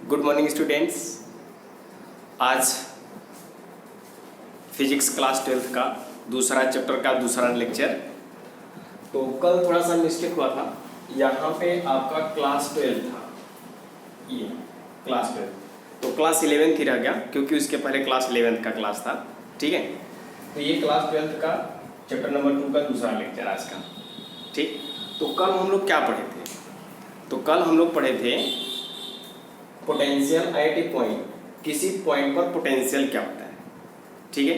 Good morning students. आज physics class 12th का दूसरा चैप्टर का दूसरा लेक्चर। तो कल थोड़ा सा मिस्टेक हुआ था, यहाँ पे आपका क्लास 12 था, ये क्लास 12, तो क्लास 11th ही रह गया क्योंकि उसके पहले क्लास 11th का क्लास था। ठीक है, तो ये क्लास 12th का चैप्टर नंबर 2 का दूसरा लेक्चर आज का। ठीक, तो कल हम लोग क्या पढ़े थे? तो कल हम लोग पढ़े थे पोटेंशियल एट ए पॉइंट, किसी पॉइंट पर पोटेंशियल क्या होता है। ठीक है,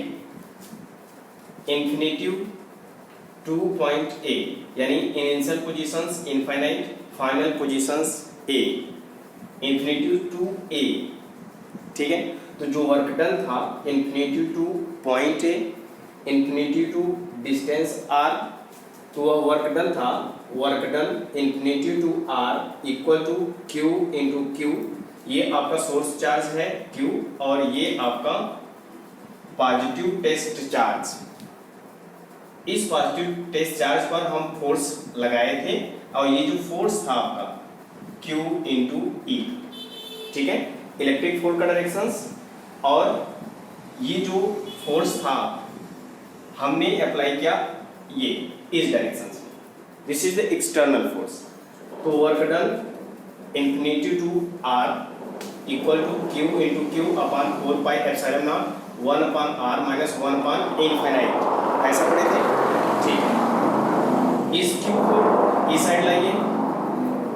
इन्फिनिटिव टू पॉइंट ए, यानी initial positions infinite, final positions A, infinitive to A. ठीक है, तो जो वर्क डन था infinitive to point A, infinitive to distance R, तो वह वर्क डन था, work done infinitive to R equal to Q into Q. ये आपका सोर्स चार्ज है Q और ये आपका पॉजिटिव टेस्ट चार्ज। इस पॉजिटिव टेस्ट चार्ज पर हम फोर्स लगाए थे और ये जो फोर्स था आपका Q इंटू ई। ठीक है, इलेक्ट्रिक फोर्स का डायरेक्शंस, और ये जो फोर्स था हमने अप्लाई किया ये इस डायरेक्शन में, this is the external force. तो work done infinity to R equal to Q into Q upon 4 pi epsilon naught 1 upon are minus 1 upon infinite. ऐसा पढ़े थे। ठीक है, इस क्यू को इस साइड लाइए,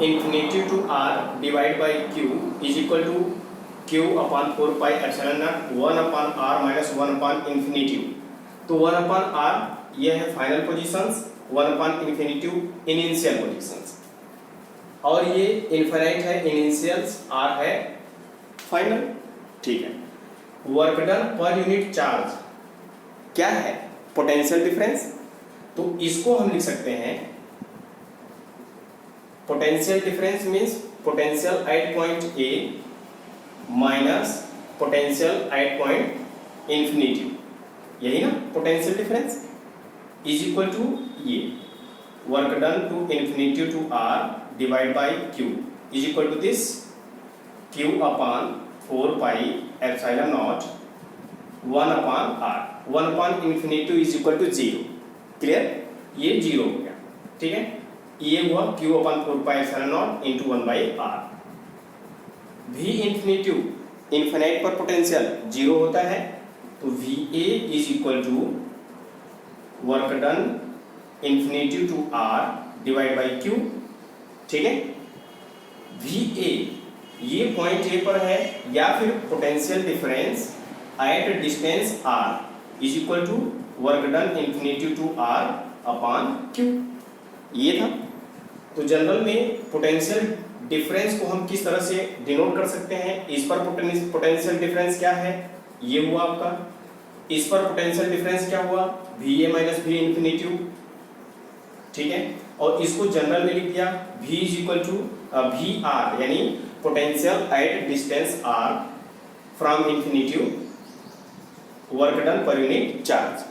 infinity to are divide by Q is equal to q upon 4 pi epsilon naught 1 upon are minus 1 upon infinity. तो 1 अपॉन आर यह है final positions, 1 upon infinity initial positions, और ये इनफाइनाइट है, इनिशियल्स आर है final. ठीक है, work done पर यूनिट चार्ज क्या है? Potential difference. तो इसको हम लिख सकते हैं, potential difference means potential at point A minus potential at point infinity, यही ना potential difference, is equal to ये work done to infinity to are divide by Q is equal to this Q upon 4 pi epsilon naught 1 upon R, 1 upon infinity is equal to 0। Clear, ये 0 हो गया। ठीक है, ये हुआ q upon 4 pi epsilon naught into 1 by r. V infinity infinite पर potential 0 होता है, तो V A is equal to work done infinity to are divide by q. ठीक है, वी ए ये पॉइंट ए पर है, या फिर potential difference at distance r is equal to work done infinity to r upon q, ये था। तो जनरल में पोटेंशियल डिफरेंस को हम किस तरह से डिनोट कर सकते हैं? इस पर पोटेंशियल डिफरेंस क्या है? ये हुआ आपका। इस पर पोटेंशियल डिफरेंस क्या हुआ? V A minus V infinity. ठीक है, और इसको जनरल में लिख दिया V is equal to V R, यानी potential at distance R from infinity work done पर यूनिट चार्ज।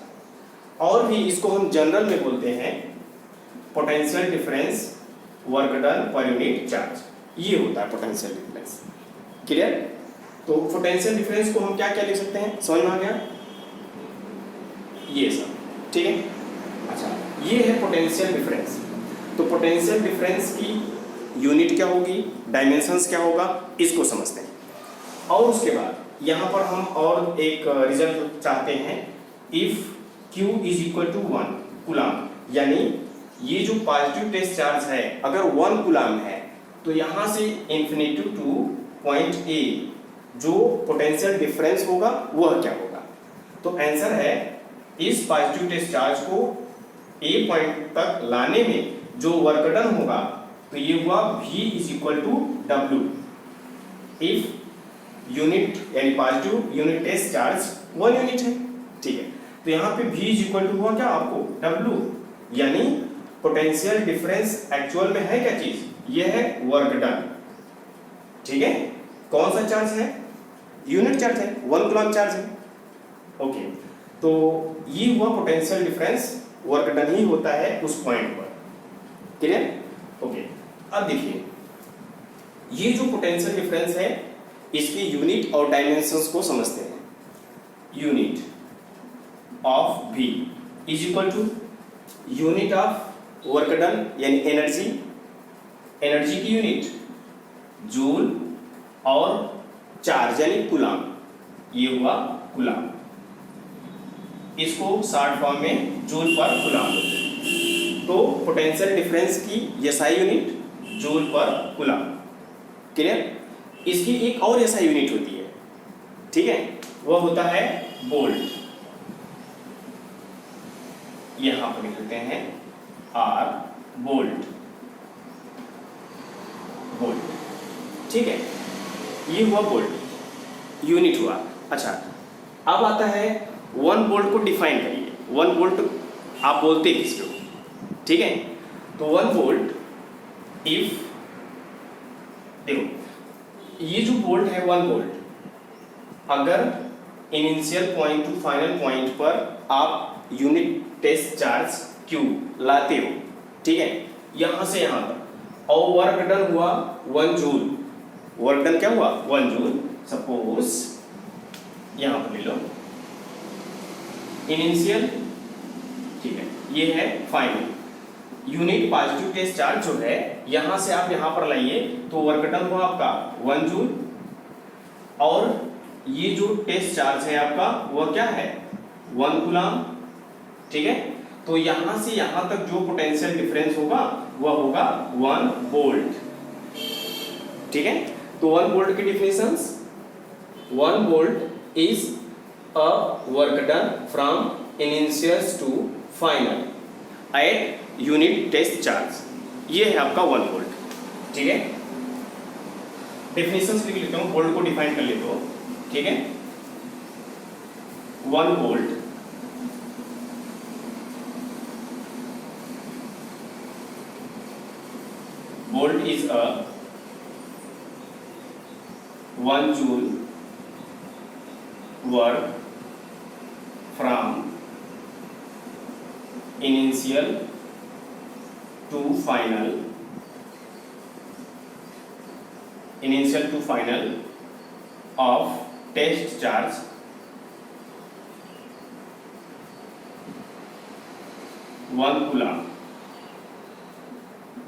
और भी इसको हम जनरल में बोलते हैं पोटेंशियल डिफरेंस वर्क डन पर यूनिट चार्ज, ये होता है पोटेंशियल डिफरेंस। क्लियर? तो पोटेंशियल डिफरेंस को हम क्या क्या लिख सकते हैं? समझ में आ गया ये सब? ठीक है, अच्छा, ये है पोटेंशियल डिफरेंस। तो पोटेंशियल डिफरेंस की यूनिट क्या होगी, डायमेंशंस क्या होगा, इसको समझते हैं। और उसके बाद यहाँ पर हम और एक रिजल्ट चाहते हैं, if Q is equal to 1 coulomb, यानी ये जो पॉजिटिव टेस्ट चार्ज है अगर 1 कूलम है, तो यहाँ से इन्फिनिटी टू पॉइंट ए जो पोटेंशियल डिफरेंस होगा वह क्या होगा? तो आंसर है, इस पॉजिटिव टेस्ट चार्ज को ए पॉइंट तक लाने में जो वर्क डन होगा, तो ये हुआ V is equal to W if unit यानी positive unit test charge 1 unit है। ठीक है, तो यहाँ पे V इज इक्वल टू हुआ क्या आपको? W, यानी पोटेंशियल डिफरेंस एक्चुअल में है क्या चीज? ये है वर्क डन। ठीक है, कौन सा चार्ज है? यूनिट चार्ज है, 1 कूलम चार्ज है। ओके, तो ये हुआ पोटेंशियल डिफरेंस, वर्क डन ही होता है उस पॉइंट पर। क्लियर? ओके, अब देखिए ये जो पोटेंशियल डिफरेंस है इसकी यूनिट और डायमेंशंस को समझते हैं। Unit of V is equal to unit of work done यानी एनर्जी, एनर्जी की यूनिट जूल और चार्ज यानी कूलाम, ये हुआ कूलाम। इसको शॉर्ट फॉर्म में जूल पर कूलाम बोलते हैं। तो पोटेंशियल डिफरेंस की एसआई यूनिट जूल पर कूलाम। क्लियर? इसकी एक और एसआई यूनिट होती है, ठीक है, वह होता है वोल्ट। यहां पर लिखते हैं आर वोल्ट, वोल्ट, ठीक है, ये हुआ वोल्ट, यूनिट हुआ। अच्छा, अब आता है 1 वोल्ट को डिफाइन करिए। 1 वोल्ट आप बोलते किसको, ठीक है? तो 1 वोल्ट इफ, देखो ये जो वोल्ट है 1 वोल्ट, अगर initial point two final point पर आप यूनिट टेस्ट चार्ज Q लाते हो, ठीक है, यहां से यहां तक, और वर्क डन हुआ 1 जूल। वर्क डन क्या हुआ? 1 जूल। सपोज यहां पर ले लो इनिशियल, ठीक है, ये है final. Unit positive test charge जो है यहां से आप यहां पर लाइए तो वर्क डन हुआ आपका 1 जूल, और ये जो टेस्ट चार्ज है आपका वह क्या है? 1 कूलाम, ठीक है। तो यहां से यहां तक जो पोटेंशियल डिफरेंस होगा वह होगा 1 वोल्ट, ठीक है। तो 1 वोल्ट की definitions, 1 volt is a work done from initial to final at unit test charge. ये है आपका 1 वोल्ट, ठीक है। डेफिनेशंस लिख लेता हूं, वोल्ट को डिफाइन कर लेते हो, ठीक है। 1 volt volt is a 1 joule work from initial to final of test charge 1 coulomb,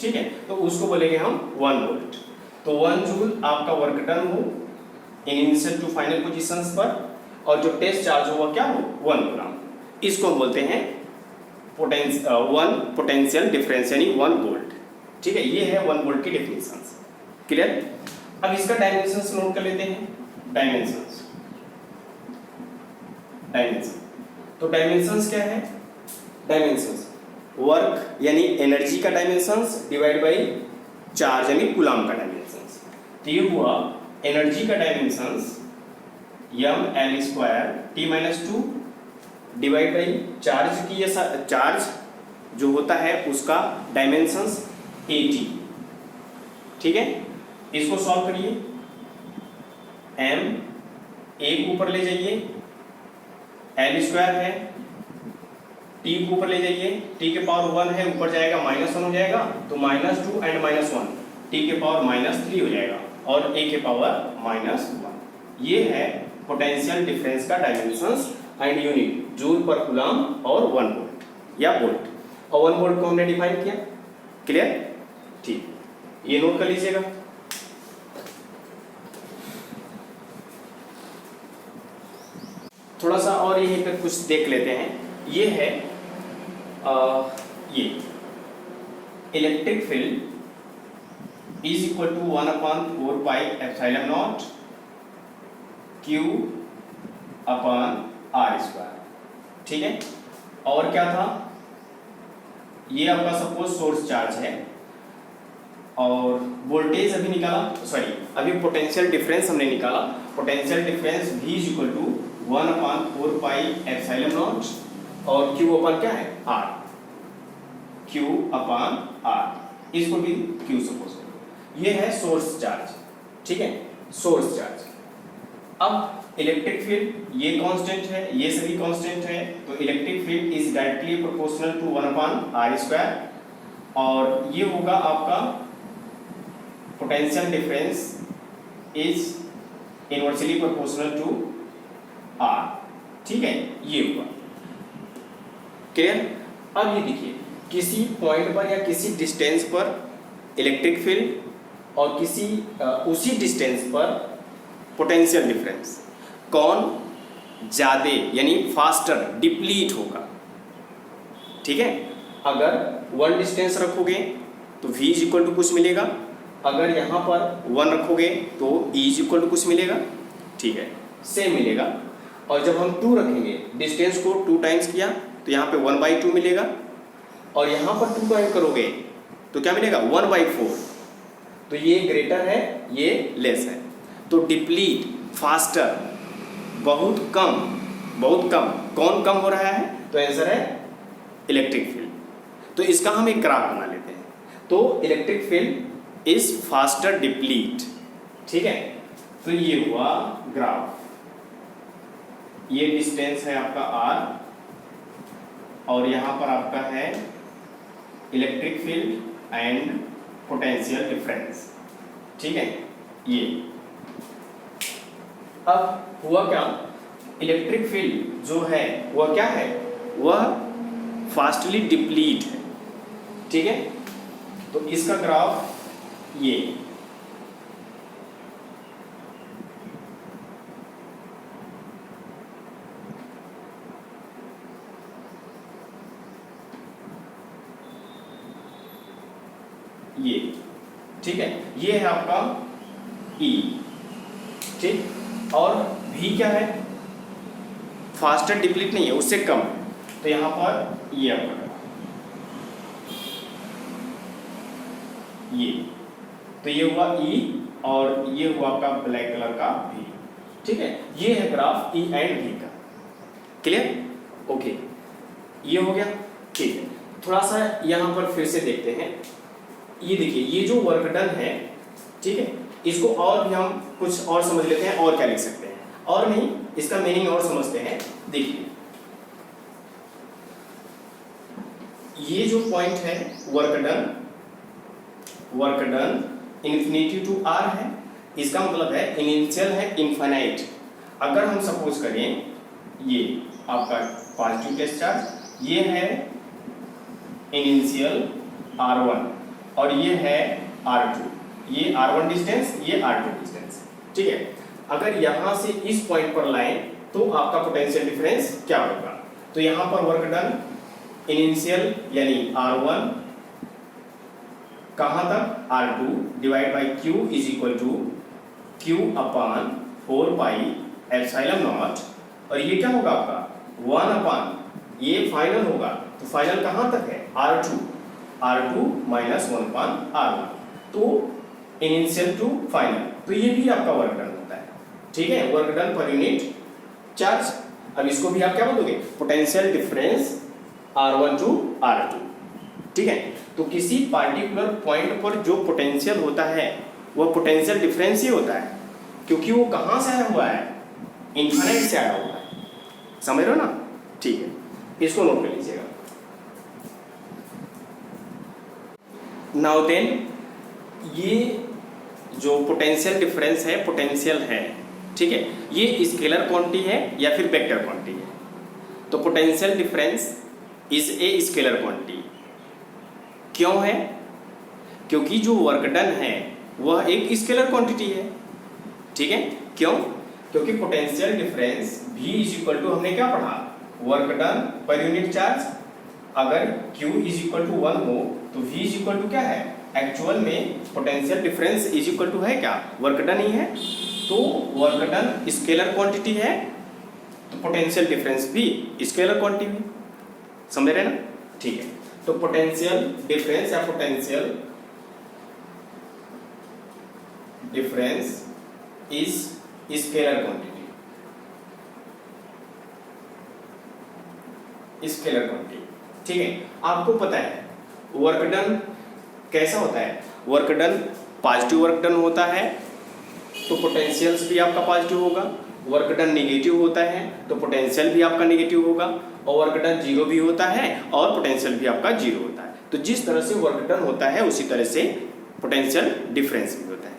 ठीक है। तो उसको बोलेंगे हम 1 वोल्ट। तो 1 जूल आपका वर्क डन हो इनिशियल टू फाइनल पोजीशंस पर, और जो टेस्ट चार्ज हो वह क्या हो? 1 कूलाम। इसको हम बोलते हैं 1 पोटेंशियल डिफरेंस यानी 1 वोल्ट, ठीक है। ये है 1 वोल्ट की डेफिनेशंस। क्लियर? अब इसका डायमेंशंस नोट कर लेते हैं। डायमेंशंस, तो डायमेंशंस क्या है? डायमेंशंस वर्क यानी एनर्जी का डायमेंशंस डिवाइड बाय चार्ज यानी कूलाम का डायमेंशंस। तो ये हुआ एनर्जी का dimensions mL²T-2 divide by charge की, चार्ज जो होता है उसका डायमेंशंस AT, ठीक है। इसको सॉल्व करिए। m एक ऊपर ले जाइए, L² है, T को ऊपर ले जाइए, T के पावर 1 है, ऊपर जाएगा -1 हो जाएगा, तो -2 एंड -1 T के पावर -3 हो जाएगा, और A के पावर -1। ये है पोटेंशियल डिफरेंस का डायमेंशंस एंड यूनिट जूल पर कूलाम और 1 वोल्ट या वोल्ट, और 1 वोल्ट को हमने डिफाइन किया। क्लियर? ठीक, ये नोट कर लीजिएगा। थोड़ा सा और यहीं पे कुछ देख लेते हैं। ये है ये electric field is equal to 1/4 pi epsilon naught Q upon R², ठीक है। और क्या था? ये आपका सपोज सोर्स चार्ज है, और वोल्टेज अभी निकाला, सॉरी अभी पोटेंशियल डिफरेंस हमने निकाला। Potential difference V is equal to 1/4 pi epsilon naught, और Q अपन क्या है? R, Q अपॉन R, इसको भी Q सपोज करो। ये है सोर्स चार्ज, ठीक है, सोर्स चार्ज। अब इलेक्ट्रिक फील्ड ये कांस्टेंट है, ये सभी कांस्टेंट है, तो electric field is directly proportional to 1/r², और ये होगा आपका potential difference is inversely proportional to r. ठीक है, ये हुआ क्लियर। अब ये देखिए, किसी पॉइंट पर या किसी डिस्टेंस पर इलेक्ट्रिक फील्ड और किसी उसी डिस्टेंस पर पोटेंशियल डिफरेंस, कौन ज़्यादा यानी फास्टर डिप्लीट होगा। ठीक है, अगर वन डिस्टेंस रखोगे तो v इज इक्वल टू कुछ मिलेगा, अगर यहाँ पर 1 रखोगे तो e इज इक्वल टू कुछ मिलेगा। ठीक है, सेम मिलेगा। और जब हम 2 रखेंगे, डिस्टेंस को 2 टाइम्स किया तो यहाँ पे 1/2 मिलेगा, और यहाँ पर 2 टाइम करोगे तो क्या मिलेगा 1/4। तो ये ग्रेटर है, ये लेस है। तो डिप्लीट फास्टर, बहुत कम, कौन कम हो रहा है? तो आंसर है इलेक्ट्रिक फील्ड। तो इसका हम एक ग्राफ बना लेते हैं। तो electric field is faster deplete. ठीक है, तो ये हुआ ग्राफ। ये डिस्टेंस है आपका r और यहाँ पर आपका है electric field and potential difference. ठीक है, ये अब हुआ क्या, इलेक्ट्रिक फील्ड जो है वह क्या है, वह फास्टली डिप्लीट है। ठीक है, तो इसका ग्राफ ये ठीक है, ये है आपका E। ठीक, और V क्या है, फास्टर डिप्लीट नहीं है, उससे कम है। तो यहां पर ये आपका ये, तो ये हुआ E और ये हुआ आपका ब्लैक कलर का V। ठीक है, ये है ग्राफ E एंड V का। क्लियर? ओके, ये हो गया। ठीक है, थोड़ा सा यहां पर फिर से देखते हैं। ये देखिए, ये जो वर्क डन है, ठीक है, इसको और भी हम कुछ और समझ लेते हैं। और क्या लिख सकते हैं, और नहीं, इसका मीनिंग और समझते हैं। देखिए, ये जो पॉइंट है work done infinity to r है, इसका मतलब है इनिशियल है इनफाइनाइट। अगर हम सपोज करें ये आपका पॉजिटिव केस चार्ज, ये है इनिशियल r1 और ये है r2, ये r1 डिस्टेंस, ये r2 डिस्टेंस। ठीक है, अगर यहां से इस पॉइंट पर लाएं तो आपका पोटेंशियल डिफरेंस क्या होगा। तो यहां पर वर्क डन इनिशियल यानी r1 कहां तक, r2 divide by q is equal to q upon 4 pi epsilon naught, और ये क्या होगा आपका 1 अपान, ये फाइनल होगा। तो फाइनल कहां तक है, r2 माइनस 1 अपान r1, तो इनिशियल टू फाइनल। तो ये भी आपका वर्क डन होता है। ठीक है, वर्क डन पर यूनिट चार्ज। अब इसको भी आप क्या बोलोगे, potential difference r1 to r2। ठीक है, तो किसी पार्टिकुलर पॉइंट पर जो पोटेंशियल होता है वह पोटेंशियल डिफरेंस ही होता है, क्योंकि वो कहां से आया हुआ है, इनफाइनाइट से आया हुआ है। समझ रहे हो ना? ठीक है, इसको नोट कर लीजिएगा। नाउ देन, ये जो पोटेंशियल डिफरेंस है, पोटेंशियल है, ठीक है, ये स्केलर क्वांटिटी है या फिर वेक्टर क्वांटिटी है। तो potential difference is a scalar quantity. क्यों है? क्योंकि जो वर्क डन है वह एक स्केलर क्वांटिटी है। ठीक है, क्यों? क्योंकि potential difference V is equal to, हमने क्या पढ़ा, वर्क डन पर यूनिट चार्ज। अगर Q इज इक्वल टू 1 हो तो V इज इक्वल टू क्या है, एक्चुअल में potential difference is equal to है क्या, वर्क डन ही है। तो वर्क डन स्केलर क्वांटिटी है, तो पोटेंशियल डिफरेंस भी स्केलर क्वांटिटी। समझ रहे ना? ठीक है, तो पोटेंशियल डिफरेंस या potential difference is scalar quantity, scalar quantity. ठीक है, आपको पता है वर्क डन कैसा होता है, work done positive work done होता है तो पोटेंशियल्स भी आपका पॉजिटिव होगा। वर्क डन नेगेटिव होता है तो पोटेंशियल भी आपका नेगेटिव होगा, और वर्क डन जीरो भी होता है और पोटेंशियल भी आपका जीरो होता है। तो जिस तरह से वर्क डन होता है उसी तरह से पोटेंशियल डिफरेंस भी होता है।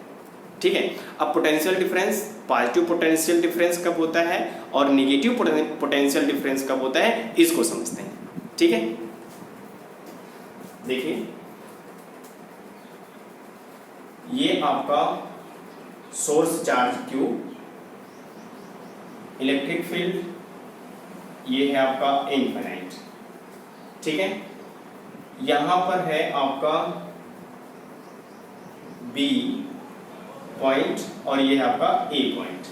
ठीक है। अब potential difference, positive potential difference कब होता है और निगेटिव पोटेंशियल डिफरेंस कब होता है, इसको समझते हैं। ठीक है, देखिए ये आपका source charge Q, electric field ये है आपका इनफाइनाइट। ठीक है, यहां पर है आपका B पॉइंट और ये है आपका A पॉइंट।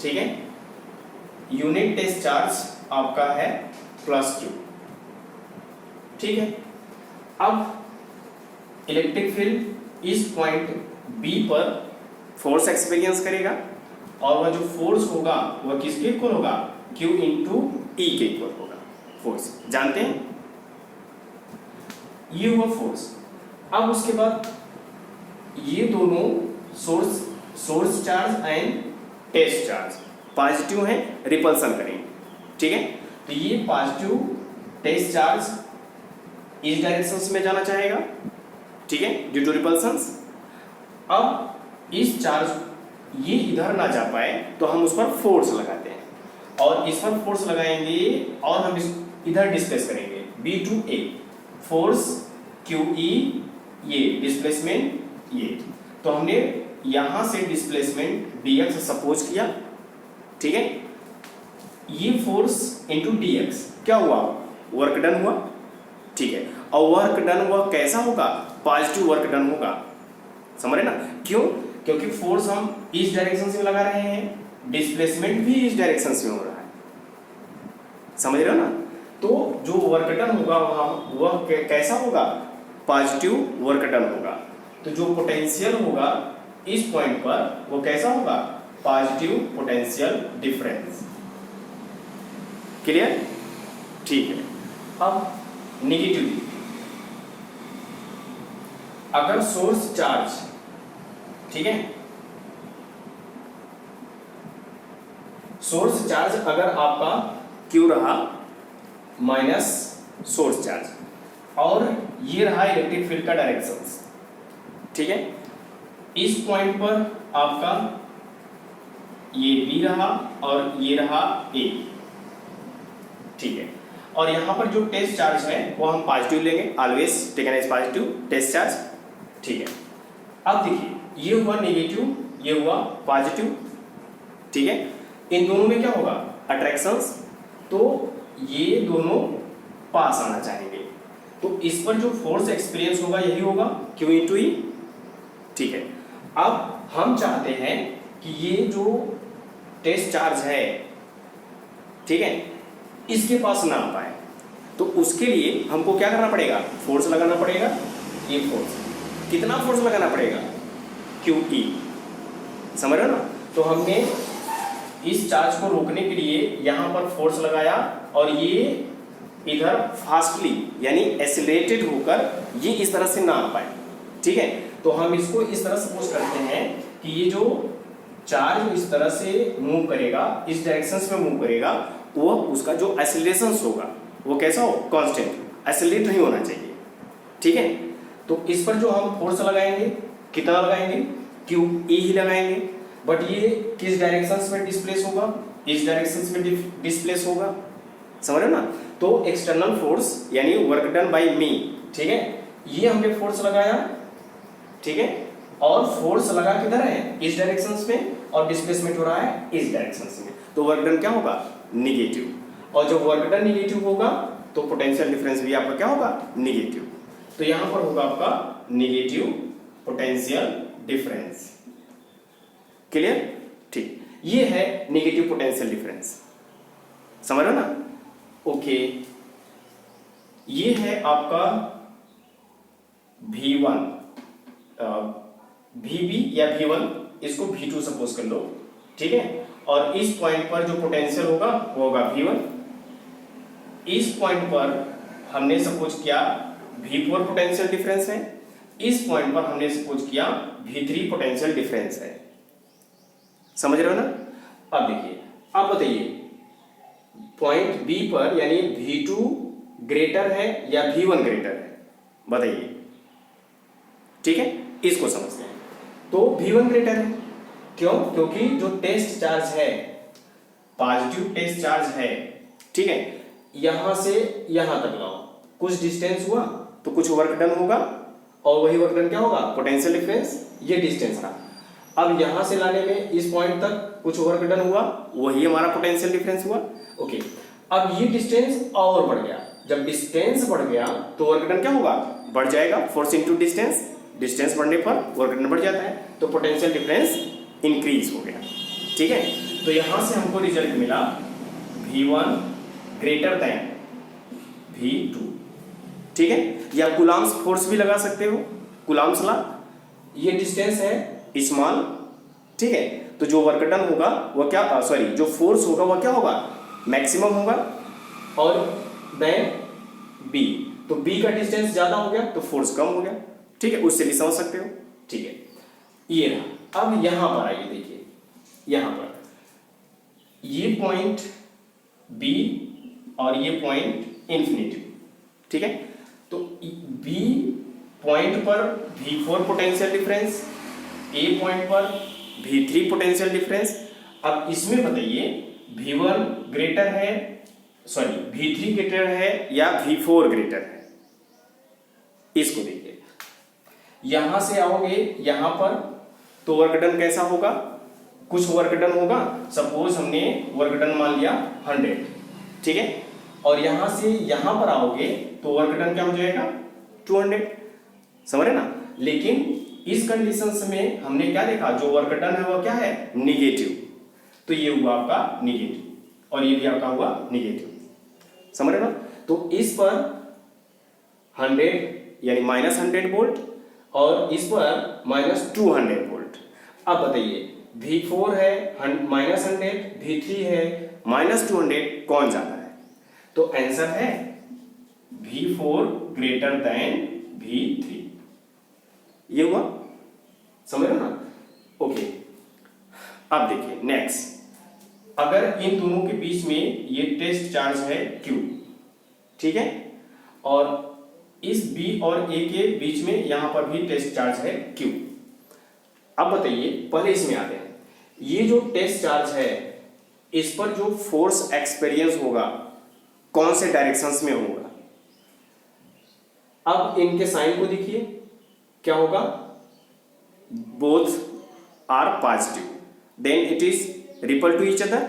ठीक है, यूनिट टेस्ट चार्ज आपका है +Q। ठीक है, अब इलेक्ट्रिक फील्ड इस पॉइंट B पर फोर्स एक्सपीरियंस करेगा और वह जो फोर्स होगा वह किसके इक्वल होगा, Q इंटू E के इक्वल होगा। फोर्स जानते हैं, ये हुआ फोर्स। अब उसके बाद ये दोनों source charge and test charge positive है, रिपल्सन करेंगे। ठीक है, तो ये पॉजिटिव टेस्ट चार्ज इस डायरेक्शन में जाना चाहेगा। ठीक है, ड्यू टू रिपल्सन्स। अब इस चार्ज ये इधर ना जा पाए तो हम उस पर फोर्स लगाते हैं और इस पर फोर्स लगाएंगे और हम इस इधर डिस्प्लेस करेंगे B to A, force QE, ये डिस्प्लेसमेंट ये। तो हमने यहां से डिस्प्लेसमेंट dx सपोज किया। ठीक है, ये फोर्स इंटू dx क्या हुआ, वर्क डन हुआ। ठीक है, और वर्क डन हुआ कैसा होगा, पॉजिटिव वर्क डन होगा। समझ रहे ना, क्यों, क्योंकि फोर्स हम इस डायरेक्शन से लगा रहे हैं, डिस्प्लेसमेंट भी इस डायरेक्शन से हो रहा है। समझ रहे हो ना, तो जो वर्क डन होगा वह कैसा होगा, पॉजिटिव वर्क डन होगा। तो जो पोटेंशियल होगा इस पॉइंट पर वो कैसा होगा, पॉजिटिव पोटेंशियल डिफरेंस। क्लियर, ठीक है। अब निगेटिव, अगर सोर्स चार्ज, ठीक है, सोर्स चार्ज अगर आपका Q रहा माइनस सोर्स चार्ज और ये रहा इलेक्ट्रिक फील्ड का डायरेक्शन। ठीक है, इस पॉइंट पर आपका ये B रहा और ये रहा A। ठीक है, और यहां पर जो टेस्ट चार्ज है वो हम पॉजिटिव लेंगे, always taken as positive test charge. ठीक है, अब देखिए ये हुआ नेगेटिव, ये हुआ पॉजिटिव। ठीक है, इन दोनों में क्या होगा, अट्रैक्शंस, तो ये दोनों पास आना चाहेंगे, तो इस पर जो फोर्स एक्सपीरियंस होगा यही होगा Q इंटू E। ठीक है, अब हम चाहते हैं कि ये जो टेस्ट चार्ज है, ठीक है, इसके पास ना आ पाए, तो उसके लिए हमको क्या करना पड़ेगा, फोर्स लगाना पड़ेगा। ये फोर्स कितना फोर्स लगाना पड़ेगा, QE। समझ रहे हो ना, तो हमने इस चार्ज को रोकने के लिए यहां पर फोर्स लगाया और ये इधर फास्टली यानी एक्सीलरेटेड होकर ये इस तरह से ना आ पाए। ठीक है, तो हम इसको इस तरह सपोज करते हैं कि ये जो चार्ज इस तरह से मूव करेगा, इस डायरेक्शन में मूव करेगा, वो उसका जो एक्सीलरेशन होगा वो कैसा हो, कांस्टेंट, एक्सीलरेट नहीं होना चाहिए। ठीक है, तो इस पर जो हम फोर्स लगाएंगे कितना लगाएंगे, QE ही लगाएंगे, बट ये किस डायरेक्शन में डिस्प्लेस होगा, इस डायरेक्शन में डिस्प्लेस होगा। समझ रहे हो ना, तो एक्सटर्नल फोर्स यानी वर्क डन बाय मी। ठीक है, ये हमने फोर्स लगाया। ठीक है, और फोर्स लगा किधर है, इस डायरेक्शन में, और डिस्प्लेसमेंट हो रहा है इस डायरेक्शन में, तो वर्क डन क्या होगा, निगेटिव। और जब वर्क डन निगेटिव होगा तो पोटेंशियल डिफरेंस भी आपका क्या होगा, निगेटिव। तो यहां पर होगा आपका निगेटिव पोटेंशियल डिफरेंस। क्लियर, ठीक, ये है निगेटिव पोटेंशियल डिफरेंस। समझ रहे हो ना, ओके। ये है आपका V1, VB या V1, इसको V2 सपोज कर लो। ठीक है, और इस पॉइंट पर जो पोटेंशियल होगा वो होगा V1। इस पॉइंट पर हमने सपोज किया V4 पोटेंशियल डिफरेंस है, इस पॉइंट पर हमने सपोज किया V3 पोटेंशियल डिफरेंस है। समझ रहे हो ना, अब देखिए, अब बताइए पॉइंट B पर यानी V2 ग्रेटर है या V1 ग्रेटर है, बताइए। ठीक है, इसको समझते हैं। तो V1 ग्रेटर है, क्यों? क्योंकि जो टेस्ट चार्ज है, पॉजिटिव टेस्ट चार्ज है, ठीक है, यहां से यहां तक लाओ, कुछ डिस्टेंस हुआ तो कुछ वर्क डन होगा, और वही वर्क डन क्या होगा? Potential difference. ये डिस्टेंस रहा। अब यहां से लाने में इस पॉइंट तक कुछ वर्क डन हुआ, वही हमारा पोटेंशियल डिफरेंस हुआ। ओके, अब ये डिस्टेंस और बढ़ गया। जब डिस्टेंस बढ़ गया तो वर्क डन क्या होगा? बढ़ जाएगा। फोर्स इनटू डिस्टेंस, डिस्टेंस बढ़ने पर वर्क डन बढ़ जाता है, तो पोटेंशियल डिफरेंस इंक्रीज हो गया। ठीक है, तो यहां से हमको रिजल्ट मिला V1 ग्रेटर देन V2। ठीक है, या कुलाम्स फोर्स भी लगा सकते हो, कुलाम्स लॉ। ये डिस्टेंस है स्मॉल, ठीक है, तो जो वर्क डन होगा वह क्या, सॉरी, जो फोर्स होगा वह क्या होगा? मैक्सिमम होगा। और देन B, तो B का डिस्टेंस ज्यादा हो गया तो फोर्स कम हो गया। ठीक है, उससे भी समझ सकते हो। ठीक है, ये रहा। अब यहां पर आइए, देखिए यहां पर ये पॉइंट B और ये पॉइंट इंफिनिटी। ठीक है, तो B पॉइंट पर V4 potential difference, A point पर V3 पोटेंशियल डिफरेंस। अब इसमें बताइए V1 ग्रेटर है, सॉरी V3 ग्रेटर है या V4 ग्रेटर है? इसको देखिए, यहां से आओगे यहां पर तो वर्क डन कैसा होगा? कुछ वर्क डन होगा। सपोज हमने वर्क डन मान लिया 100, ठीक है, और यहां से यहां पर आओगे तो वर्क डन क्या हो जाएगा? 200। समझ रहे ना? लेकिन इस कंडीशंस में हमने क्या देखा? जो वर्क डन है वो क्या है? निगेटिव। तो ये हुआ आपका निगेटिव और ये भी आपका हुआ निगेटिव। समझ रहे ना? तो इस पर 100 यानी -100 वोल्ट और इस पर -200 वोल्ट। अब बताइए V4 है -100, V3 है -200, कौन ज्यादा है? तो आंसर है V4 ग्रेटर देन V3। ये हुआ, समझ रहे ना? ओके, अब देखिए नेक्स्ट, अगर इन दोनों के बीच में ये टेस्ट चार्ज है Q, ठीक है, और इस B और A के बीच में यहां पर भी टेस्ट चार्ज है Q। अब बताइए, पहले इसमें आते हैं। ये जो टेस्ट चार्ज है इस पर जो फोर्स एक्सपीरियंस होगा कौन से डायरेक्शंस में होगा? अब इनके साइन को देखिए, क्या होगा? Both are positive, then it is repel to each other.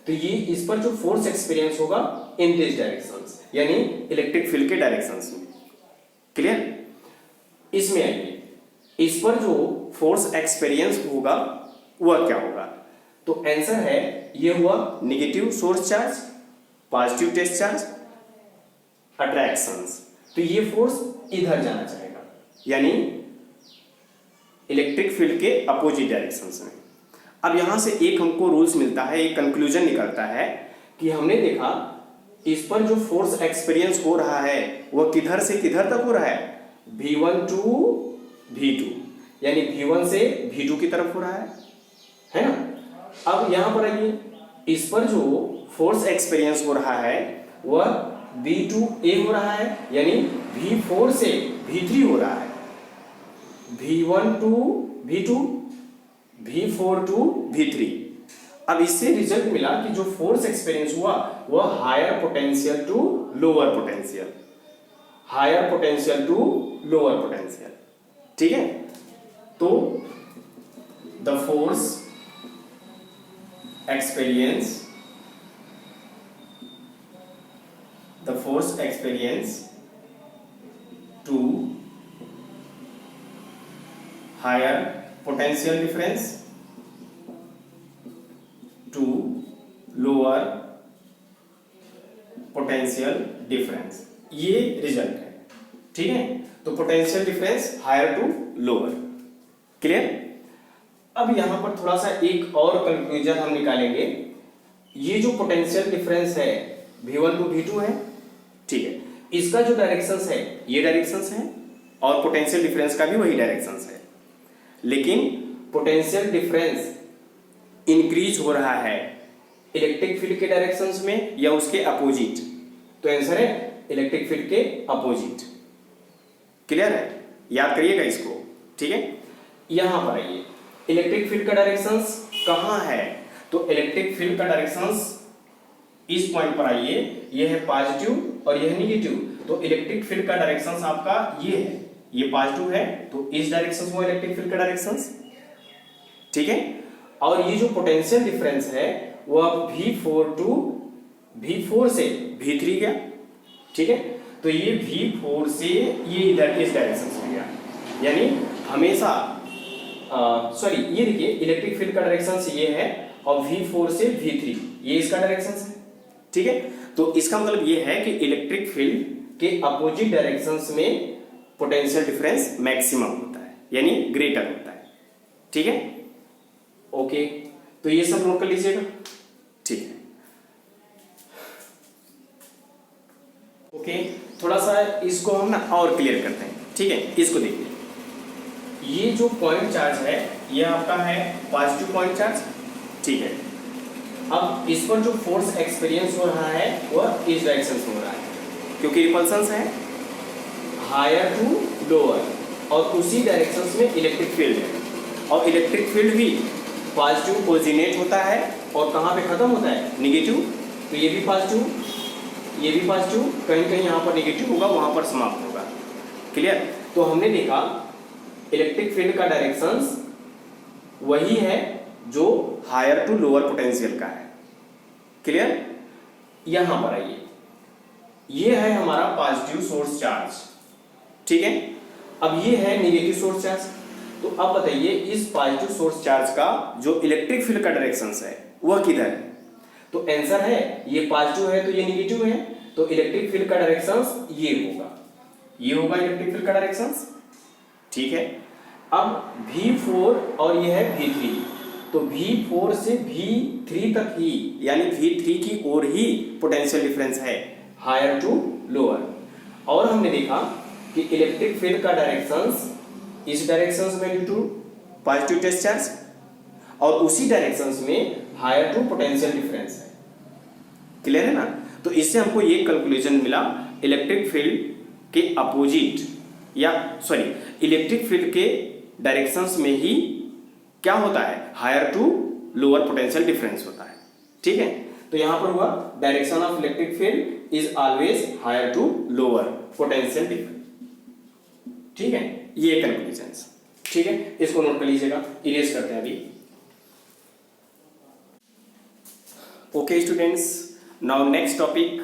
तो ये इस पर जो फोर्स एक्सपीरियंस होगा इन दिस डायरेक्शंस, यानी इलेक्ट्रिक फील्ड के डायरेक्शंस में। क्लियर? इसमें आइए, इस पर जो फोर्स एक्सपीरियंस होगा वह क्या होगा? तो आंसर है, ये हुआ negative source charge, positive test charge, attractions. तो ये फोर्स इधर जाना चाहेगा, यानी इलेक्ट्रिक फील्ड के अपोजिट डायरेक्शंस में। अब यहां से एक हमको रूल्स मिलता है, एक कंक्लूजन निकलता है कि हमने देखा इस पर जो फोर्स एक्सपीरियंस हो रहा है वह किधर से किधर तक हो रहा है? V1 टू V2, यानी V1 से V2 की तरफ हो रहा है ना? अब यहां पर आइए, इस पर जो फोर्स एक्सपीरियंस हो रहा है वह V2A हो रहा है, यानी V4 से V3 हो रहा है। V1 to V2, V4 to V3। अब इससे रिजल्ट मिला कि जो फोर्स एक्सपीरियंस हुआ वह higher potential to lower potential, higher potential to lower potential. ठीक है, तो the force experience, the force experience to higher potential difference to lower potential difference, ये रिजल्ट है। ठीक है, तो potential difference higher to lower. Clear? अब यहां पर थोड़ा सा एक और कंक्लूजन हम निकालेंगे। ये जो पोटेंशियल डिफरेंस है V1 टू V2 है, ठीक है, इसका जो डायरेक्शंस है ये डायरेक्शंस है और पोटेंशियल डिफरेंस का भी वही डायरेक्शंस है, लेकिन पोटेंशियल डिफरेंस इंक्रीज हो रहा है इलेक्ट्रिक फील्ड के डायरेक्शंस में या उसके अपोजिट? तो आंसर है इलेक्ट्रिक फील्ड के अपोजिट। क्लियर है? याद करिएगा इसको। ठीक है, यहां पर आइए, इलेक्ट्रिक फील्ड का डायरेक्शंस कहाँ है? तो इलेक्ट्रिक फील्ड का डायरेक्शंस इस पॉइंट पर आइए, ये है पॉजिटिव और ये है निगेटिव। तो इलेक्ट्रिक फील्ड का डायरेक्शंस आपका ये है, ये पॉजिटिव है तो इस डायरेक्शन में इलेक्ट्रिक फील्ड का डायरेक्शंस, ठीक है। और ये जो पोटेंशियल डिफरेंस है वो अब V4 से V3 गया, ठीक है। तो ये V4 से ये इधर इस डायरेक्शन में गया, यानी हमेशा सॉरी ये देखिए इलेक्ट्रिक फील्ड का डायरेक्शन ये है और V4 से V3 ये इसका डायरेक्शन है, ठीक है। तो इसका मतलब ये है कि इलेक्ट्रिक फील्ड के अपोजिट डायरेक्शंस में पोटेंशियल डिफरेंस मैक्सिमम होता है, यानी ग्रेटर होता है, ठीक है। ओके, तो ये सब नोट कर लीजिएगा, ठीक है। ओके, थोड़ा सा इसको हम ना और क्लियर करते हैं, ठीक है। इसको देखिए, ये जो पॉइंट चार्ज है ये आपका है पॉजिटिव पॉइंट चार्ज, ठीक है। अब इस पर जो फोर्स एक्सपीरियंस हो रहा है वह इस डायरेक्शन से हो रहा है, क्योंकि रिपल्सन है हायर टू लोअर और उसी डायरेक्शन में इलेक्ट्रिक फील्ड है। और इलेक्ट्रिक फील्ड भी पॉजिटिव ओरिजिनेट होता है और कहाँ पे खत्म होता है? निगेटिव। तो ये भी पॉजिटिव, ये भी पॉजिटिव, कहीं कहीं यहाँ पर निगेटिव होगा, वहाँ पर समाप्त होगा। क्लियर? तो हमने देखा इलेक्ट्रिक फील्ड का डायरेक्शंस वही है जो हायर टू लोअर पोटेंशियल का है। क्लियर? यहां पर आइए, ये है हमारा पॉजिटिव सोर्स चार्ज, ठीक है। अब ये है नेगेटिव सोर्स चार्ज। तो अब बताइए इस पॉजिटिव सोर्स चार्ज का जो इलेक्ट्रिक फील्ड का डायरेक्शंस है वह किधर है? तो आंसर है ये पॉजिटिव है तो ये नेगेटिव है, तो इलेक्ट्रिक फील्ड का डायरेक्शंस ये होगा, ये होगा इलेक्ट्रिक फील्ड का डायरेक्शंस, ठीक है। अब V4 और ये है V3, तो V4 से V3 तक ही, यानी V3 की ओर ही पोटेंशियल डिफरेंस है हायर टू लोअर। और हमने देखा कि इलेक्ट्रिक फील्ड का डायरेक्शंस इस डायरेक्शंस में ड्यू टू पॉजिटिव डिस्चार्ज और उसी डायरेक्शंस में हायर टू पोटेंशियल डिफरेंस है। क्लियर है ना? तो इससे हमको ये कैलकुलेशन मिला, इलेक्ट्रिक फील्ड के अपोजिट या सॉरी इलेक्ट्रिक फील्ड के डायरेक्शंस में ही क्या होता है? Higher to lower potential difference होता है, ठीक है। तो यहां पर हुआ direction of electric field is always higher to lower potential difference, ठीक है। ये कंक्लूजन्स, ठीक है। इसको नोट कर लीजिएगा, इरेज करते हैं अभी। Okay students, now next topic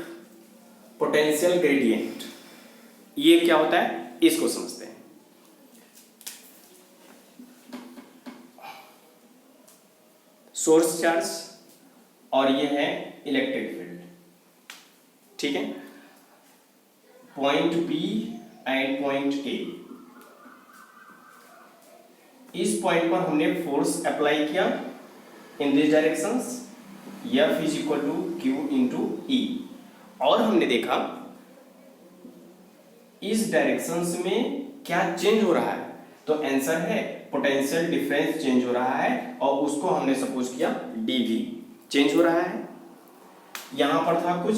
potential gradient. ये क्या होता है इसको समझते हैं। सोर्स चार्ज और ये है इलेक्ट्रिक फील्ड, ठीक है। Point B and point A, इस पॉइंट पर हमने फोर्स अप्लाई किया in this directions, F is equal to Q into E, और हमने देखा इस डायरेक्शंस में क्या चेंज हो रहा है? तो आंसर है पोटेंशियल डिफरेंस चेंज हो रहा है और उसको हमने सपोज किया dV चेंज हो रहा है। यहां पर था कुछ,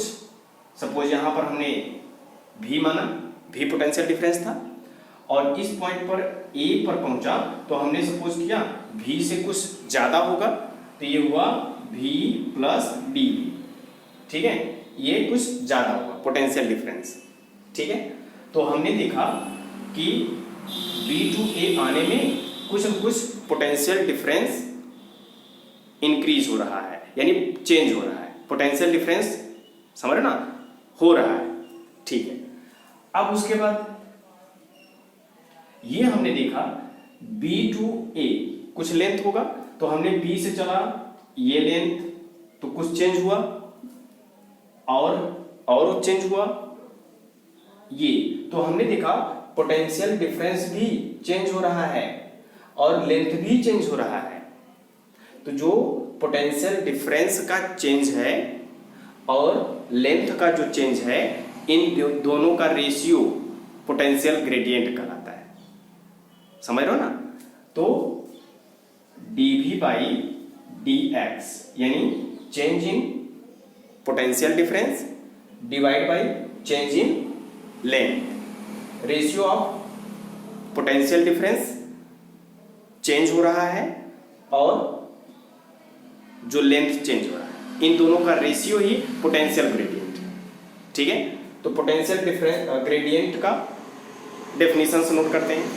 सपोज यहां पर हमने V माना, V पोटेंशियल डिफरेंस था, और इस पॉइंट पर A पर पहुंचा तो हमने सपोज किया V से कुछ ज्यादा होगा, तो ये हुआ V प्लस dV, ठीक है। ये कुछ ज्यादा होगा पोटेंशियल डिफरेंस, ठीक है। तो हमने देखा कि B टू A आने में कुछ न कुछ पोटेंशियल डिफरेंस इंक्रीज हो रहा है, यानी चेंज हो रहा है, पोटेंशियल डिफरेंस समझ रहे ना, हो रहा है, ठीक है। अब उसके बाद ये हमने देखा B टू A कुछ लेंथ होगा, तो हमने B से चला ये लेंथ, तो कुछ चेंज हुआ और चेंज हुआ ये, तो हमने देखा पोटेंशियल डिफरेंस भी चेंज हो रहा है और लेंथ भी चेंज हो रहा है। तो जो पोटेंशियल डिफरेंस का चेंज है और लेंथ का जो चेंज है, इन दोनों का रेशियो पोटेंशियल ग्रेडियंट कहलाता है, समझ रहे हो ना। तो dV बाई dx यानी change in potential difference divide by change in length, ratio of potential difference change हो रहा है और जो लेंथ चेंज हो रहा है, इन दोनों का रेशियो ही पोटेंशियल ग्रेडियंट है। ठीक है, तो पोटेंशियल डिफरेंस ग्रेडियंट का डेफिनेशन नोट करते हैं।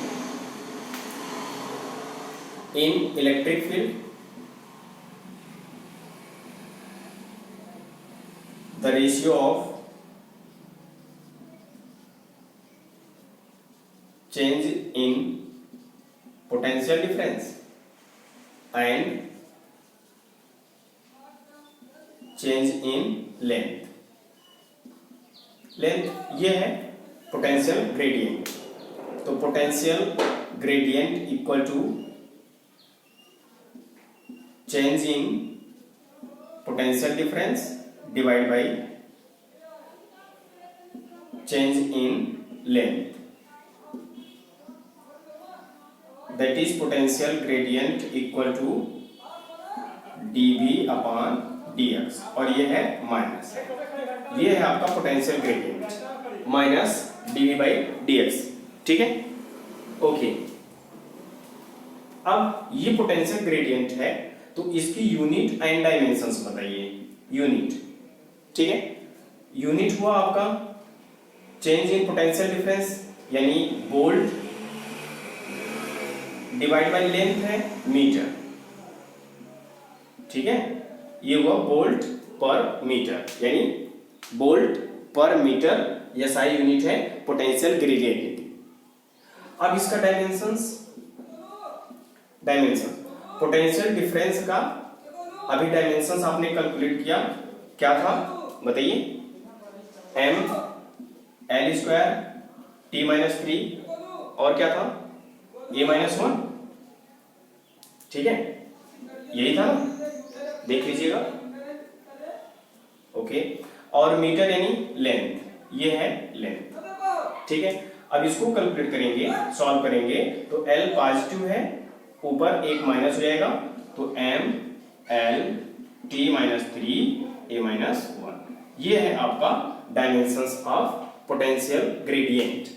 इन electric field the ratio of change in potential difference and change in length ये है पोटेंशियल ग्रेडियंट। तो potential gradient equal to change in potential difference divide by change in length, that is potential gradient equal to dV upon dx, और ये है minus है, ये है आपका potential gradient minus dV by dx। ठीक है, ओके। अब ये पोटेंशियल ग्रेडियंट है, तो इसकी यूनिट एंड डायमेंशंस बताइए। यूनिट, ठीक है, यूनिट हुआ आपका चेंज इन पोटेंशियल डिफरेंस यानी वोल्ट डिवाइड बाय लेंथ है मीटर। ठीक है, ये हुआ वोल्ट पर मीटर यानी वोल्ट पर मीटर, यह सारी यूनिट है पोटेंशियल ग्रेडियंट की। अब इसका डायमेंशन पोटेंशियल डिफरेंस का अभी डायमेंशन आपने कैलकुलेट किया, क्या था बताइए? m l square t minus 3 और क्या था a माइनस 1। ठीक है, यही था ना, देख लीजिएगा। ओके, और मीटर यानी लेंथ, ये है लेंथ। ठीक है, अब इसको कैलकुलेट करेंगे, सॉल्व करेंगे तो l पॉजिटिव है, ऊपर एक माइनस हो जाएगा, तो m l t minus 3 a minus 1, ये है आपका डायमेंशंस ऑफ पोटेंशियल ग्रेडियंट।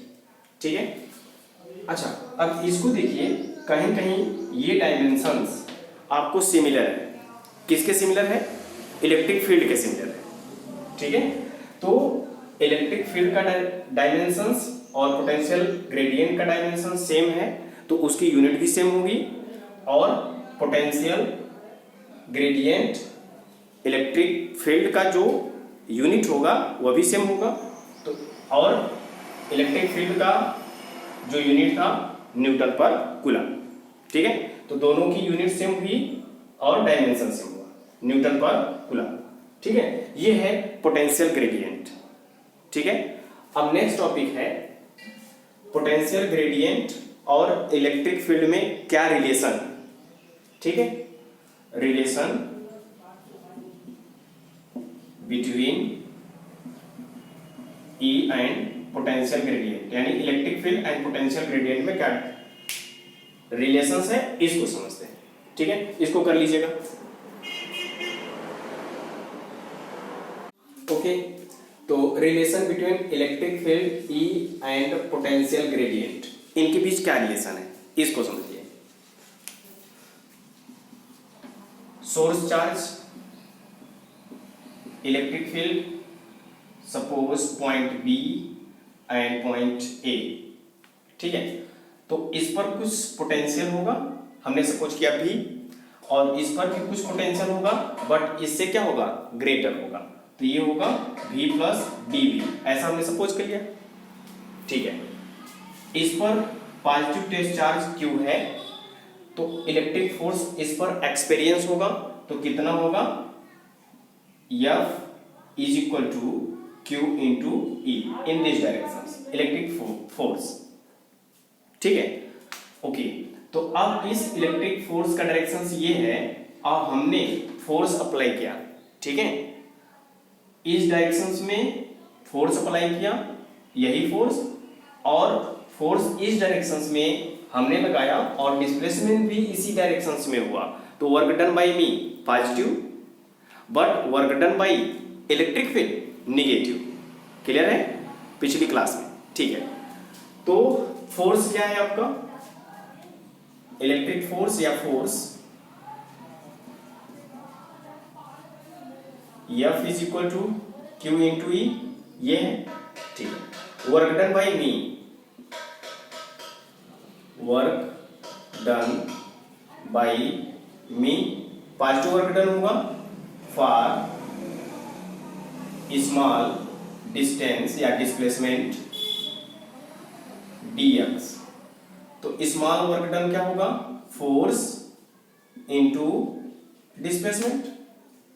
ठीक है, अच्छा अब इसको देखिए, कहीं कहीं ये डायमेंशंस आपको सिमिलर है। किसके सिमिलर है? इलेक्ट्रिक फील्ड के सिमिलर है। ठीक है, तो इलेक्ट्रिक फील्ड का डायमेंशंस और पोटेंशियल ग्रेडियंट का डायमेंशन सेम है, तो उसकी यूनिट भी सेम होगी, और पोटेंशियल ग्रेडियंट इलेक्ट्रिक फील्ड का जो यूनिट होगा वह भी सेम होगा। तो और इलेक्ट्रिक फील्ड का जो यूनिट था न्यूटन पर कूलम। ठीक है, तो दोनों की यूनिट सेम हुई और डायमेंशन सेम हुआ, न्यूटन पर कूलम। ठीक है, ये है पोटेंशियल ग्रेडियंट। ठीक है, अब नेक्स्ट टॉपिक है पोटेंशियल ग्रेडियंट और इलेक्ट्रिक फील्ड में क्या रिलेशन। ठीक है, relation between E and potential gradient, यानी electric field and potential gradient में क्या रिलेशंस है, इसको समझते हैं। ठीक है, इसको कर लीजिएगा। ओके, तो relation between electric field E and potential gradient, इनके बीच क्या रिलेशन है, इसको समझिए। Source charge, electric field, suppose point B and point A। ठीक है, तो इस पर कुछ पोटेंशियल होगा, हमने सपोज किया V, और इस पर भी कुछ पोटेंशियल होगा, बट इससे क्या होगा, ग्रेटर होगा, तो ये होगा V प्लस dV, ऐसा हमने सपोज कर लिया। ठीक है, इस पर पॉजिटिव टेस्ट चार्ज Q है, तो इलेक्ट्रिक फोर्स इस पर एक्सपीरियंस होगा, तो कितना होगा, F is equal to Q into E in this direction, electric force. ठीक है, ओके, तो अब इस इलेक्ट्रिक फोर्स का डायरेक्शन ये है, अब हमने फोर्स अप्लाई किया। ठीक है, इस डायरेक्शन में फोर्स अप्लाई किया, यही फोर्स, और फोर्स इस डायरेक्शन में हमने लगाया, और डिस्प्लेसमेंट भी इसी डायरेक्शन में हुआ, तो work done by me positive, but work done by electric field negative. Clear है पिछली क्लास में? ठीक है, तो फोर्स क्या है आपका, इलेक्ट्रिक फोर्स या force F is equal to Q into E, ये है, ठीक है। Work done by me, work done by me, positive work done होगा फॉर स्मॉल डिस्टेंस या डिस्प्लेसमेंट dx। तो स्मॉल वर्क डन क्या होगा, force into displacement,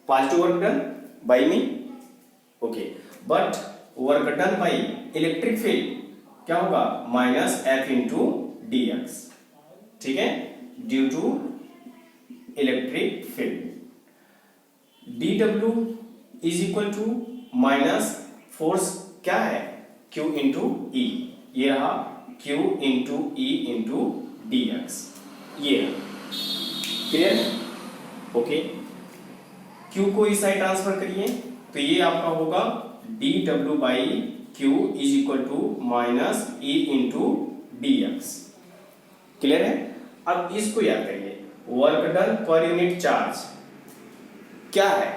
positive work done by me, okay. But work done by electric field क्या होगा, minus F into D X, ठीक है, due to electric field. D W is equal to minus force क्या है, Q into E, ये रहा Q into E into D x, ये clear, okay. Q को इस साइड ट्रांसफर करिए तो ये आपका होगा d W by Q is equal to minus E into D x, clear है। अब इसको याद करिए, वर्क डन पर यूनिट चार्ज क्या है,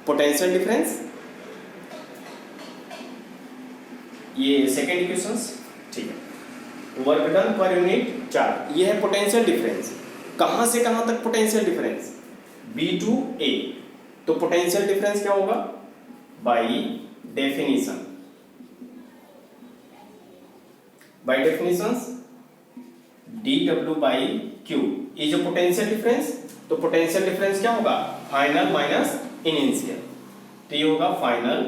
पोटेंशियल डिफरेंस, ये सेकेंड इक्वेशंस, ठीक है। वर्क डन पर यूनिट चार्ज, ये है पोटेंशियल डिफरेंस। कहां से कहां तक potential difference, B to A। तो पोटेंशियल डिफरेंस क्या होगा, by definition, by definition dw by Q is a potential difference. तो पोटेंशियल डिफरेंस क्या होगा, फाइनल माइनस इनिशियल, तो ये होगा final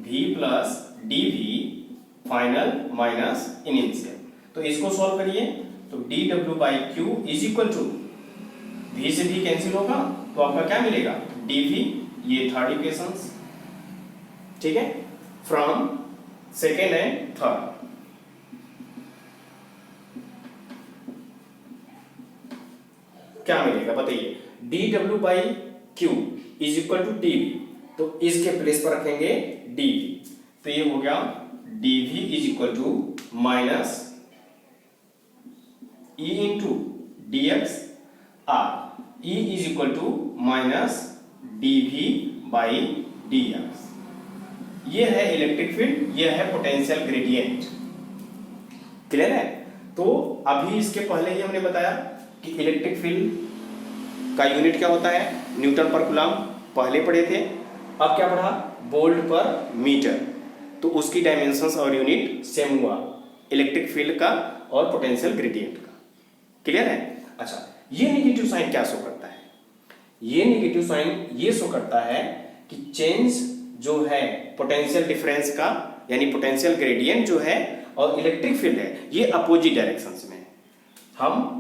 V plus dV, final minus initial. तो इसको सॉल्व करिए तो dw by Q is equal to V से V कैंसिल होगा तो आपका क्या मिलेगा, dV, ये थर्ड इक्वेशन, ठीक है, फ्रॉम सेकेंड एंड थर्ड। क्या मिलेगा बताइए, dw by Q is equal to dV, तो इसके प्लेस पर रखेंगे dV, तो ये हो गया dV is equal to minus E into D x, or E is equal to minus dV by d x. ये है इलेक्ट्रिक फील्ड, ये है पोटेंशियल ग्रेडियंट, क्लियर है। तो अभी इसके पहले ही हमने बताया कि इलेक्ट्रिक फील्ड का यूनिट क्या होता है, न्यूटन पर कूलम, पहले पढ़े थे। अब क्या पढ़ा, वोल्ट पर मीटर, तो उसकी डायमेंशंस और यूनिट सेम हुआ, इलेक्ट्रिक फील्ड का और पोटेंशियल ग्रेडियंट का, क्लियर है। अच्छा, ये नेगेटिव साइन क्या शो करता है, ये नेगेटिव साइन ये शो करता है कि चेंज जो है पोटेंशियल डिफरेंस का, यानी पोटेंशियल ग्रेडियंट जो है और इलेक्ट्रिक फील्ड है, ये अपोजिट डायरेक्शंस में, हम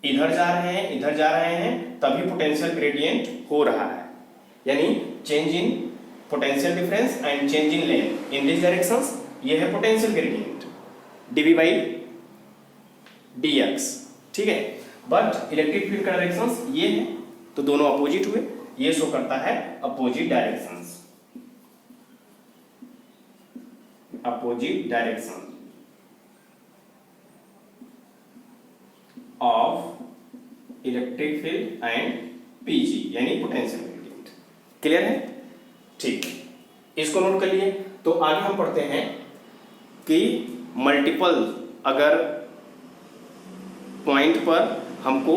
इधर जा रहे हैं, इधर जा रहे हैं, तभी पोटेंशियल ग्रेडियंट हो रहा है, यानी change in potential difference and change in length in this directions, ये है potential gradient dV by dx, ठीक है। बट इलेक्ट्रिक फील्ड का डायरेक्शंस ये है, तो दोनों अपोजिट हुए, ये शो करता है opposite directions, opposite direction of electric field and PG, यानी पोटेंशियल ग्रेडियंट, क्लियर है, ठीक है, इसको नोट कर लिए। तो आगे हम पढ़ते हैं कि मल्टीपल अगर पॉइंट पर हमको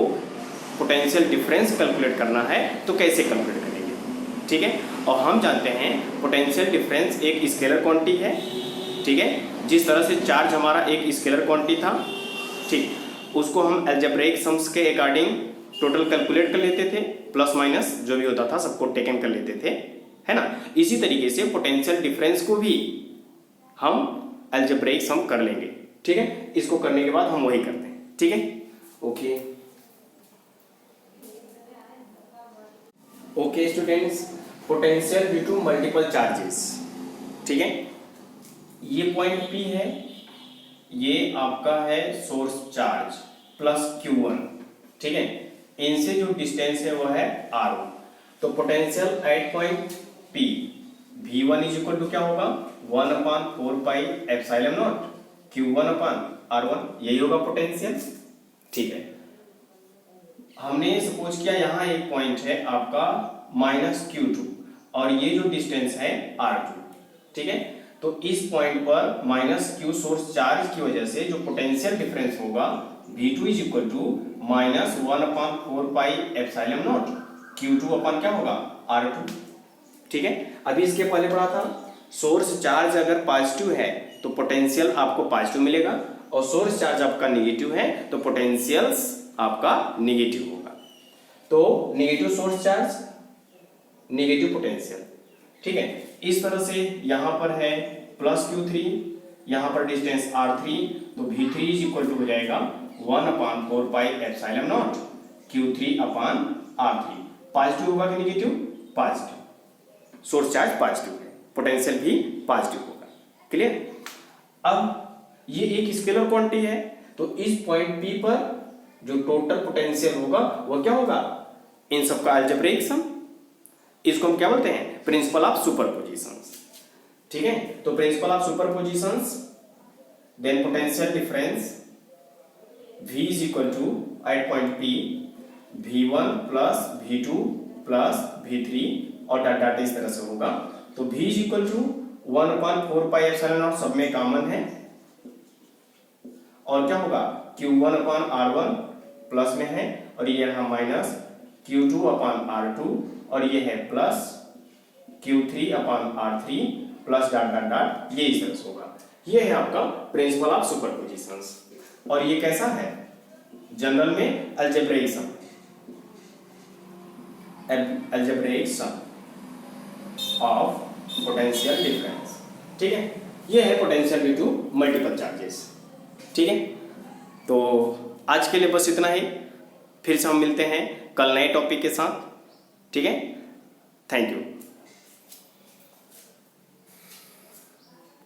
पोटेंशियल डिफरेंस कैलकुलेट करना है तो कैसे कैलकुलेट करेंगे, ठीक है। और हम जानते हैं पोटेंशियल डिफरेंस एक स्केलर क्वांटिटी है, ठीक है, जिस तरह से चार्ज हमारा एक स्केलर क्वांटिटी था, ठीक, उसको हम अलजेब्रिक सम्स के अकॉर्डिंग टोटल कैलकुलेट कर लेते थे, प्लस माइनस जो भी होता था सबको टेकन कर लेते थे, है ना। इसी तरीके से पोटेंशियल डिफरेंस को भी हम अलजेब्रिक सम कर लेंगे, ठीक है। इसको करने के बाद हम वही करते हैं, ठीक है, okay. Okay students, potential due to multiple charges, ठीक है, ये पॉइंट P है, ये आपका है सोर्स चार्ज प्लस Q1, ठीक है, इनसे जो डिस्टेंस है वो है R1। तो potential at point P V1 is equal to क्या होगा, 1/4 पाई एप्सिलॉन नॉट Q1/R1, यही होगा पोटेंशियल, ठीक है। हमने सपोज किया यहाँ एक पॉइंट है आपका -Q2, और ये जो डिस्टेंस है R2, ठीक है। तो इस पॉइंट पर माइनस क्यू सोर्स चार्ज की वजह से जो पोटेंशियल डिफरेंस होगा V2 is equal to minus 1/4 pi epsilon naught Q2 अपन क्या होगा R2, ठीक है। अभी इसके पहले पढ़ा था सोर्स चार्ज अगर पॉजिटिव है तो पोटेंशियल आपको पॉजिटिव मिलेगा, और सोर्स चार्ज आपका नेगेटिव है तो पोटेंशियल्स आपका नेगेटिव होगा। तो negative source charge, negative potential, ठीक है। इस तरह से यहां पर है प्लस Q3, यहां पर डिस्टेंस R3, तो V3 इज इक्वल टू हो जाएगा 1/4 pi epsilon not Q3/R3। Positive होगा कि negative? Positive, source charge positive है, पोटेंशियल भी पॉजिटिव होगा। क्लियर? अब ये एक स्केलर क्वांटिटी है, तो इस पॉइंट P पर जो टोटल पोटेंशियल होगा वो क्या होगा? इन सबका अलजेब्रिक सम। इसको हम क्या बोलते हैं? प्रिंसिपल ऑफ सुपरपोजिशंस, ठीक है। तो principle of superpositions, then potential difference V is equal to at point P V1 plus V2 plus V3 और डॉट डॉट इस तरह से होगा। तो V is equal to 1/4 pi epsilon naught, सब में कॉमन है, और क्या होगा Q1/R1 प्लस में है, और ये रहा माइनस Q2/R2, और ये है plus Q3/R3 plus dot dot dot, ये इस तरह से होगा। ये है आपका प्रिंसिपल ऑफ सुपरपोजिशंस, और ये कैसा है? जनरल में algebraic sum, algebraic sum of potential difference, ठीक है। ये है potential due to multiple charges, ठीक है। तो आज के लिए बस इतना ही, फिर से हम मिलते हैं कल नए टॉपिक के साथ, ठीक है। Thank you.